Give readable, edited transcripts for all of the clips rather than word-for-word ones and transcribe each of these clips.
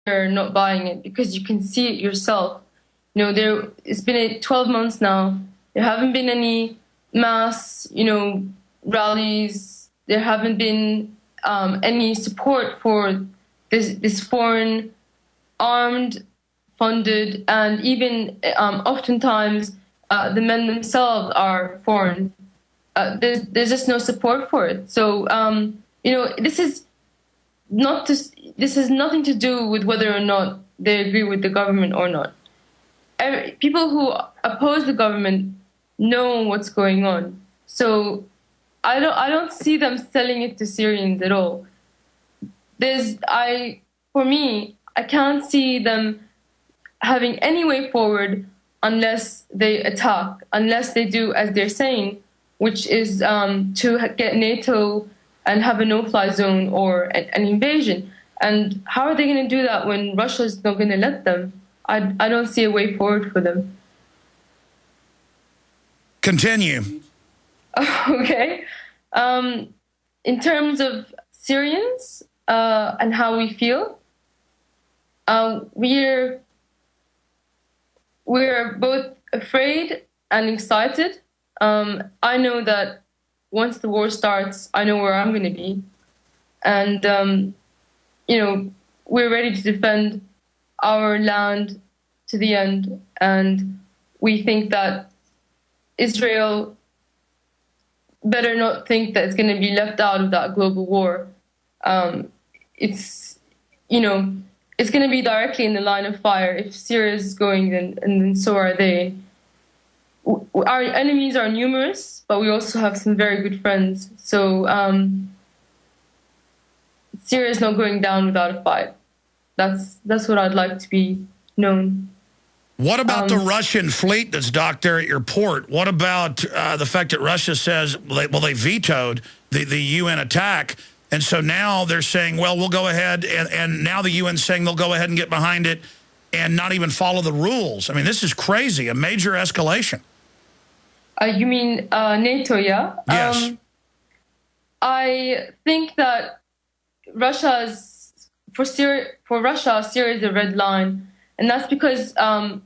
are not buying it because you can see it yourself. It's been 12 months now. There haven't been any mass, rallies. There haven't been any support for this foreign, armed, funded, and even oftentimes the men themselves are foreign. There's just no support for it. So this has nothing to do with whether or not they agree with the government or not. People who oppose the government know what's going on. So I don't see them selling it to Syrians at all. For me, I can't see them having any way forward unless they attack, unless they do as they're saying, which is to get NATO and have a no-fly zone or an invasion. And how are they going to do that when Russia's not going to let them? I don't see a way forward for them. Continue. Okay. In terms of Syrians and how we feel, we're both afraid and excited. I know that once the war starts, I know where I'm going to be. And, we're ready to defend our land to the end. And we think that Israel better not think that it's going to be left out of that global war. It's going to be directly in the line of fire. If Syria is going, then so are they. Our enemies are numerous, but we also have some very good friends. So Syria is not going down without a fight. That's what I'd like to be known. What about the Russian fleet that's docked there at your port? What about the fact that Russia says, they vetoed the UN attack, and so now they're saying, well, we'll go ahead, and now the UN's saying they'll go ahead and get behind it and not even follow the rules. I mean, this is crazy, a major escalation. You mean NATO, yeah? Yes. I think that for Russia, Syria is a red line. And that's because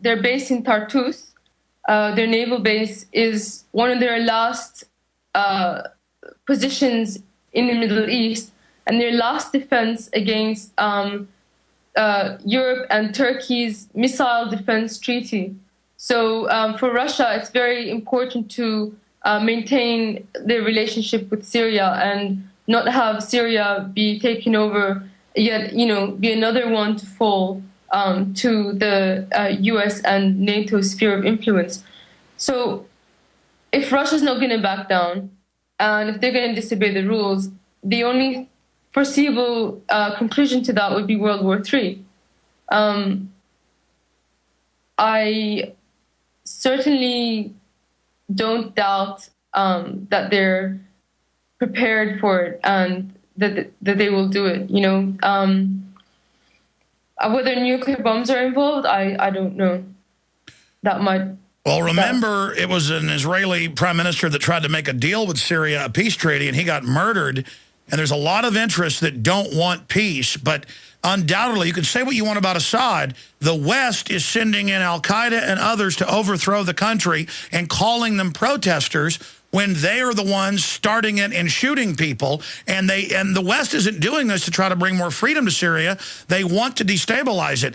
they're based in Tartus. Their naval base is one of their last positions in the Middle East, and their last defense against Europe and Turkey's missile defense treaty. So for Russia, it's very important to maintain their relationship with Syria and not have Syria be taken over, yet be another one to fall to the US and NATO sphere of influence. So if Russia's not going to back down, and if they're going to disobey the rules, the only foreseeable conclusion to that would be World War III. I certainly don't doubt that they're prepared for it and that they will do it, whether nuclear bombs are involved, I don't know. That might... Well, remember, it was an Israeli prime minister that tried to make a deal with Syria, a peace treaty, and he got murdered. And there's a lot of interests that don't want peace. But undoubtedly, you can say what you want about Assad, the West is sending in al-Qaeda and others to overthrow the country and calling them protesters when they are the ones starting it and shooting people. And the West isn't doing this to try to bring more freedom to Syria. They want to destabilize it.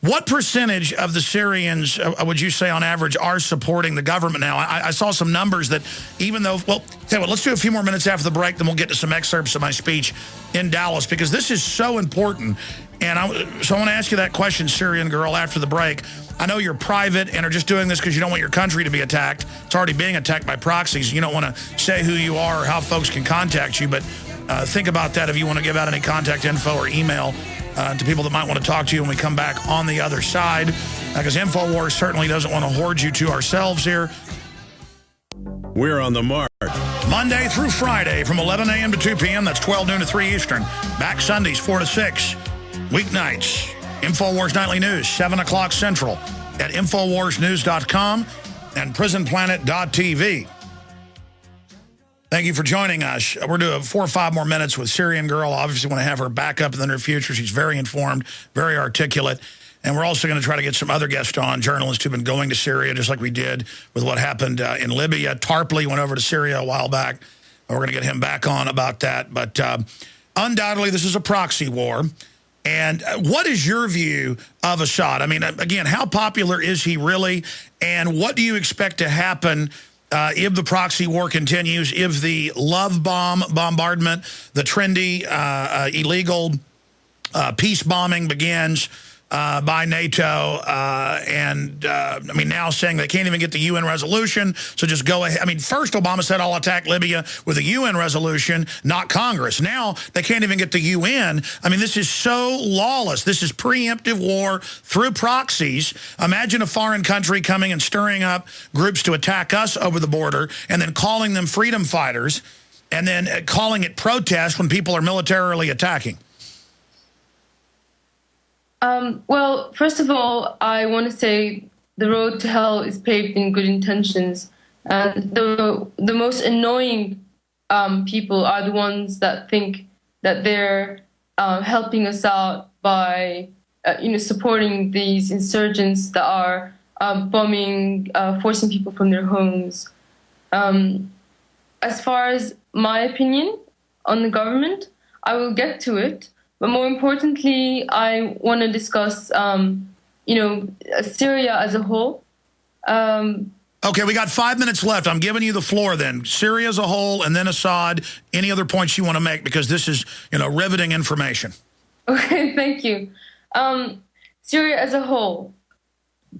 What percentage of the Syrians, would you say on average, are supporting the government now? I saw some numbers that even though, well, tell you what, let's do a few more minutes after the break, then we'll get to some excerpts of my speech in Dallas, because this is so important. And so I want to ask you that question, Syrian Girl, after the break. I know you're private and are just doing this because you don't want your country to be attacked. It's already being attacked by proxies. You don't want to say who you are or how folks can contact you, but think about that if you want to give out any contact info or email to people that might want to talk to you when we come back on the other side, because InfoWars certainly doesn't want to hoard you to ourselves here. We're on the mark. Monday through Friday from 11 a.m. to 2 p.m. That's 12 noon to 3 Eastern. Back Sundays, 4 to 6. Weeknights, InfoWars Nightly News, 7 o'clock Central at InfoWarsNews.com and PrisonPlanet.tv. Thank you for joining us. We're doing 4 or 5 more minutes with Syrian Girl. Obviously want to have her back up in the near future. She's very informed, very articulate. And we're also going to try to get some other guests on, journalists who've been going to Syria, just like we did with what happened in Libya. Tarpley went over to Syria a while back. We're going to get him back on about that. But undoubtedly, this is a proxy war. And what is your view of Assad? I mean, again, how popular is he really? And what do you expect to happen if the proxy war continues, if the love bomb bombardment, the trendy, illegal peace bombing begins by NATO, I mean, now saying they can't even get the UN resolution, so just go ahead. I mean, first Obama said I'll attack Libya with a UN resolution, not Congress. Now they can't even get the UN. I mean, this is so lawless. This is preemptive war through proxies. Imagine a foreign country coming and stirring up groups to attack us over the border and then calling them freedom fighters and then calling it protest when people are militarily attacking. Well, first of all, I want to say the road to hell is paved in good intentions. And the most annoying people are the ones that think that they're helping us out by, supporting these insurgents that are bombing, forcing people from their homes. As far as my opinion on the government, I will get to it. But more importantly, I want to discuss, Syria as a whole. Okay, we got 5 minutes left. I'm giving you the floor then. Syria as a whole, and then Assad. Any other points you want to make? Because this is, riveting information. Okay, thank you. Syria as a whole.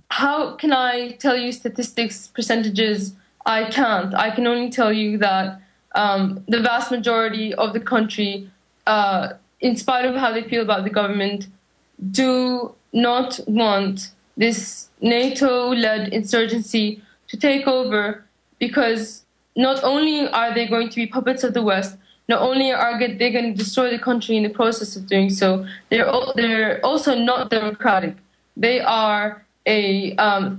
How can I tell you statistics, percentages? I can't. I can only tell you that the vast majority of the country, in spite of how they feel about the government, do not want this NATO-led insurgency to take over, because not only are they going to be puppets of the West, not only are they going to destroy the country in the process of doing so, they're also not democratic. They are a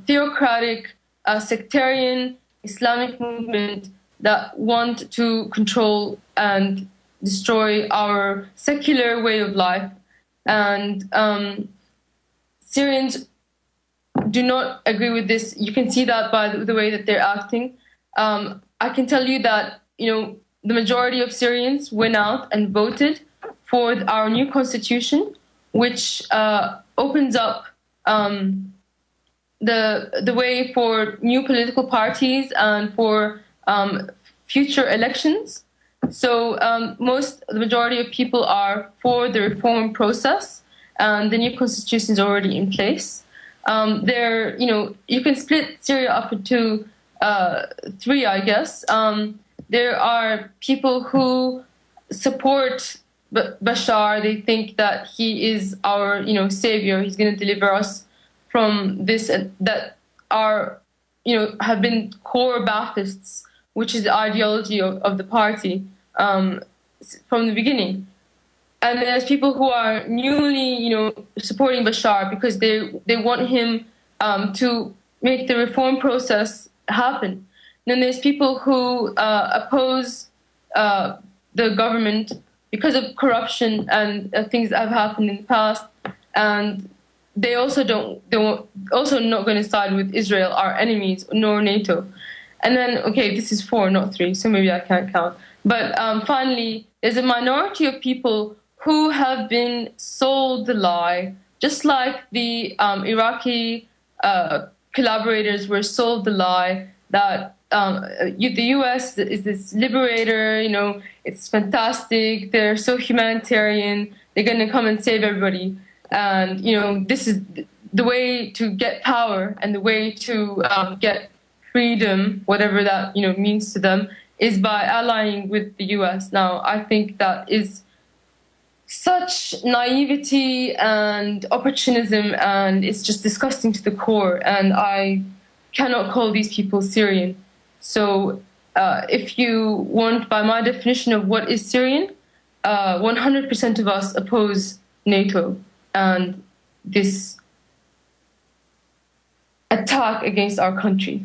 theocratic, sectarian Islamic movement that want to control and destroy our secular way of life. And Syrians do not agree with this. You can see that by the way that they're acting. I can tell you that, the majority of Syrians went out and voted for our new constitution, which opens up the way for new political parties and for future elections. So the majority of people are for the reform process, and the new constitution is already in place. You can split Syria up into 3, I guess. There are people who support Bashar. They think that he is our, savior. He's going to deliver us from this, that are, have been core Baathists, which is the ideology of the party from the beginning. And there's people who are newly, supporting Bashar because they want him to make the reform process happen. Then there's people who oppose the government because of corruption and things that have happened in the past, and they're also not going to side with Israel, our enemies, nor NATO. And then, okay, this is 4, not 3, so maybe I can't count. But finally, there's a minority of people who have been sold the lie, just like the Iraqi collaborators were sold the lie that the U.S. is this liberator, it's fantastic, they're so humanitarian, they're going to come and save everybody. And, this is the way to get power and the way to get freedom, whatever that, means to them, is by allying with the U.S. Now, I think that is such naivety and opportunism, and it's just disgusting to the core, and I cannot call these people Syrian. So if you want, by my definition of what is Syrian, 100% of us oppose NATO and this attack against our country.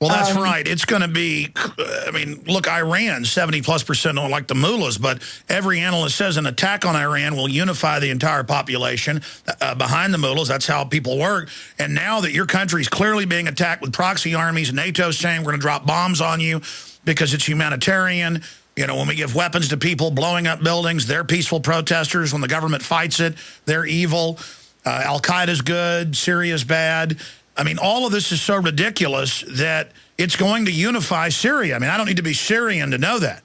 Well, that's right. It's going to be, I mean, look, Iran, 70+% don't like the mullahs, but every analyst says an attack on Iran will unify the entire population behind the mullahs. That's how people work. And now that your country's clearly being attacked with proxy armies, NATO's saying we're going to drop bombs on you because it's humanitarian. You know, when we give weapons to people blowing up buildings, they're peaceful protesters. When the government fights it, they're evil. Al-Qaeda's good, Syria's bad. I mean, all of this is so ridiculous that it's going to unify Syria. I mean, I don't need to be Syrian to know that.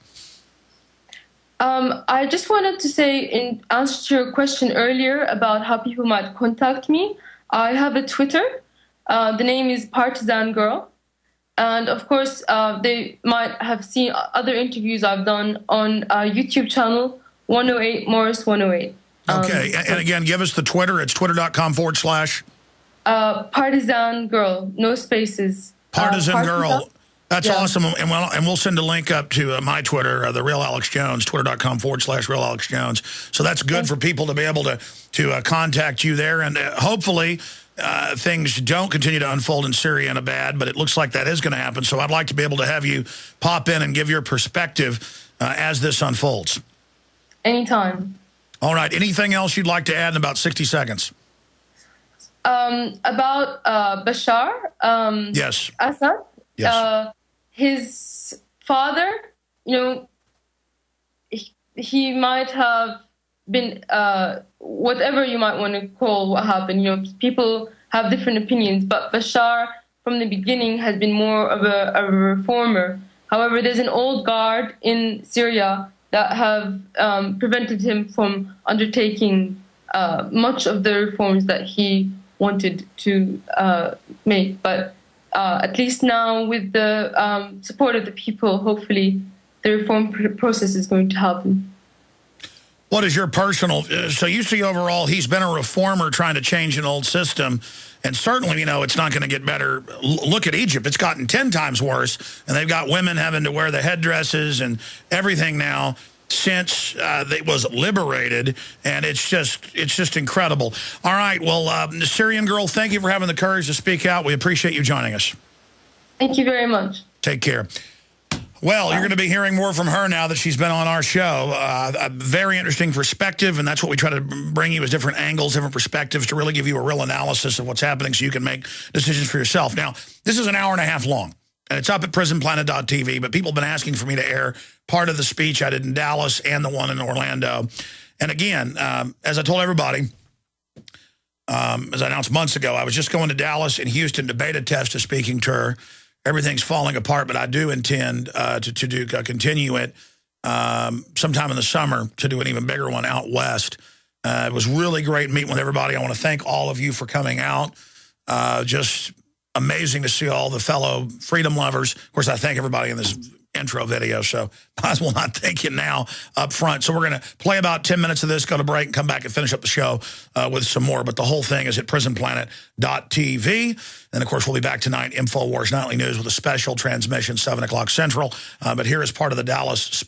I just wanted to say, in answer to your question earlier about how people might contact me, I have a Twitter. The name is Partisan Girl. And of course, they might have seen other interviews I've done on our YouTube channel, 108 Morris 108. Okay, and again, give us the Twitter. It's twitter.com/ Partisan Girl, no spaces. Partisan Girl. That's awesome. And we'll send a link up to my Twitter, the Real Alex Jones, twitter.com/ Real Alex Jones. So that's good for people to be able to contact you there. And hopefully things don't continue to unfold in Syria in a bad, but it looks like that is going to happen. So I'd like to be able to have you pop in and give your perspective as this unfolds. Anytime. All right. Anything else you'd like to add in about 60 seconds? About Bashar yes. Assad, yes. His father, you know, he might have been, whatever you might want to call what happened, you know, people have different opinions, but Bashar from the beginning has been more of a reformer. However, there's an old guard in Syria that have prevented him from undertaking much of the reforms that he wanted to make. But at least now, with the support of the people, hopefully the reform process is going to happen. What is your personal, so you see overall he's been a reformer trying to change an old system, and certainly, you know, it's not going to get better. Look at Egypt. It's gotten 10 times worse, and they've got women having to wear the headdresses and everything now since it was liberated, and it's just incredible. All right, well, Syrian Girl, thank you for having the courage to speak out. We appreciate you joining us. Thank you very much. Take care. Well, you're going to be hearing more from her now that she's been on our show. A very interesting perspective, and that's what we try to bring you, is different angles, different perspectives, to really give you a real analysis of what's happening so you can make decisions for yourself. Now, this is an hour and a half long, and it's up at prisonplanet.tv, but people have been asking for me to air part of the speech I did in Dallas and the one in Orlando. And again, as I told everybody, as I announced months ago, I was just going to Dallas and Houston to beta test a speaking tour. Everything's falling apart, but I do intend to continue it sometime in the summer to do an even bigger one out west. It was really great meeting with everybody. I want to thank all of you for coming out. Just amazing to see all the fellow freedom lovers. Of course, I thank everybody in this intro video, so might as well not thank you now up front. So we're going to play about 10 minutes of this, go to break, and come back and finish up the show with some more. But the whole thing is at prisonplanet.tv. And, of course, we'll be back tonight, InfoWars Nightly News, with a special transmission, 7 o'clock Central. But here is part of the Dallas